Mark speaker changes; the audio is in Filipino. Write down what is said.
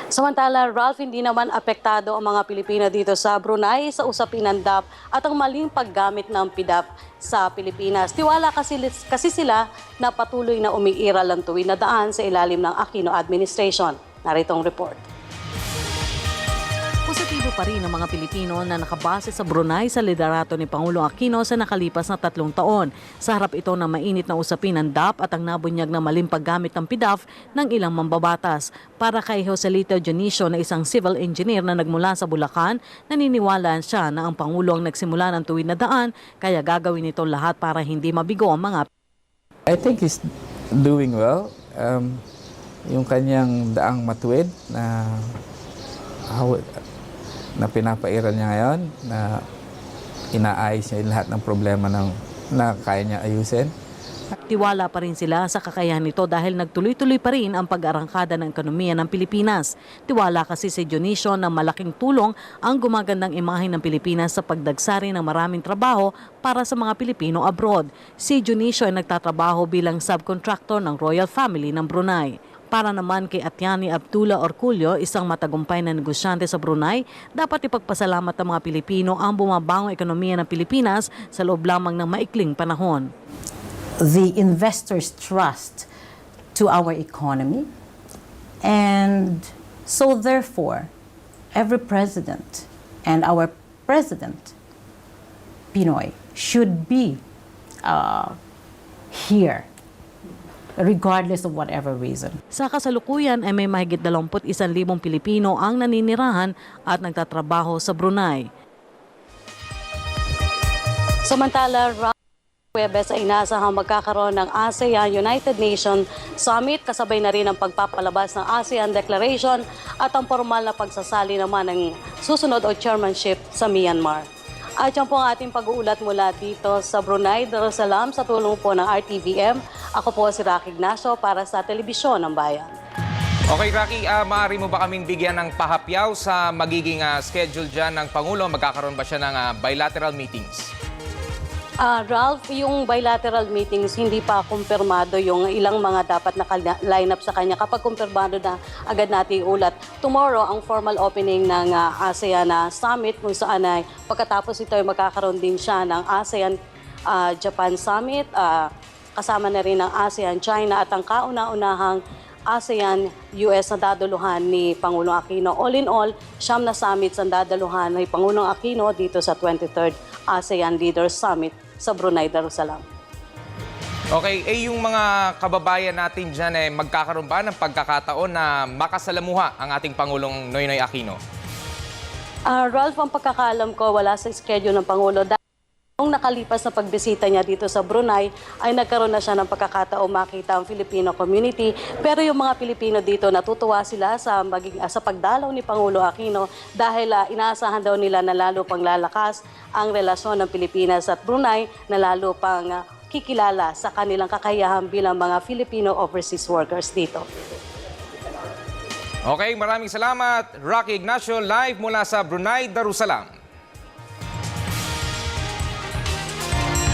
Speaker 1: Samantala, Ralph, hindi naman apektado ang mga Pilipino dito sa Brunei sa usapin ng DAP at ang maling paggamit ng PDAP sa Pilipinas. Tiwala kasi sila na patuloy na umiiral ang tuwid na daan sa ilalim ng Aquino administration. Narito ang report.
Speaker 2: Positibo pa rin ang mga Pilipino na nakabase sa Brunei sa liderato ni Pangulong Aquino sa nakalipas na 3 taon. Sa harap ito ng mainit na usapin ng DAP at ang nabunyag na maling paggamit ng PDAF ng ilang mambabatas. Para kay Joselito Dionisio na isang civil engineer na nagmula sa Bulacan, naniniwala siya na ang Pangulo ang nagsimula ng tuwid na daan kaya gagawin ito lahat para hindi mabigo ang mga
Speaker 3: I think he's doing well. Yung kanyang daang matuwid na pinapairal niya ngayon, na inaayos niya lahat ng problema na kaya niya ayusin.
Speaker 2: Tiwala pa rin sila sa kakayahan nito dahil nagtuloy-tuloy pa rin ang pag-arangkada ng ekonomiya ng Pilipinas. Tiwala kasi si Dionisio na malaking tulong ang gumagandang imahe ng Pilipinas sa pagdagsari ng maraming trabaho para sa mga Pilipino abroad. Si Dionisio ay nagtatrabaho bilang subcontractor ng Royal Family ng Brunei. Para naman kay Atyani Abdullah Orculio, isang matagumpay na negosyante sa Brunei, dapat ipagpasalamat ng mga Pilipino ang bumabangong ekonomiya ng Pilipinas sa loob lamang ng maikling panahon.
Speaker 4: The investors' trust to our economy, and so therefore every president and our president Pinoy should be here regardless of whatever reason.
Speaker 2: Sa kasalukuyan ay may mahigit 21,000 Pilipino ang naninirahan at nagtatrabaho sa Brunei.
Speaker 1: Samantala, Huwebes ay inaasahang magkakaroon ng ASEAN-United Nations Summit kasabay na rin ang pagpapalabas ng ASEAN Declaration at ang formal na pagsasali naman ng susunod o chairmanship sa Myanmar. At yan po ang ating pag-uulat mula dito sa Brunei, Darussalam sa tulong po ng RTVM. Ako po si Rocky Ignacio para sa Telebisyon ng Bayan.
Speaker 5: Okay, Rocky, maaari mo ba kaming bigyan ng pahapyaw sa magiging schedule dyan ng Pangulo? Magkakaroon ba siya ng bilateral meetings?
Speaker 1: Ralph, yung bilateral meetings, hindi pa kumpirmado yung ilang mga dapat naka-line up sa kanya. Kapag kumpirmado na, agad natin ulat. Tomorrow, ang formal opening ng ASEAN Summit, kung saan ay pagkatapos ito ay magkakaroon din siya ng ASEAN-Japan Summit. Kasama na rin ang ASEAN-China at ang kauna-unahang ASEAN-US na daduluhan ni Pangulong Aquino. All in all, 9 na summits ang dadaluhan ni Pangulong Aquino dito sa 23rd ASEAN Leaders Summit sa Brunei, Darussalam.
Speaker 5: Okay, yung mga kababayan natin dyan, magkakaroon ba ng pagkakataon na makasalamuha ang ating Pangulong Noynoy Aquino?
Speaker 1: Ralph, ang pagkakalam ko, wala sa schedule ng Pangulo. Nung nakalipas na pagbisita niya dito sa Brunei, ay nagkaroon na siya ng pagkakataon makita ang Filipino community. Pero yung mga Pilipino dito, natutuwa sila sa pagdalaw ni Pangulo Aquino dahil inaasahan daw nila na lalo pang lalakas ang relasyon ng Pilipinas at Brunei, na lalo pang kikilala sa kanilang kakayahan bilang mga Filipino overseas workers dito.
Speaker 5: Okay, maraming salamat. Rocky Ignacio, live mula sa Brunei, Darussalam.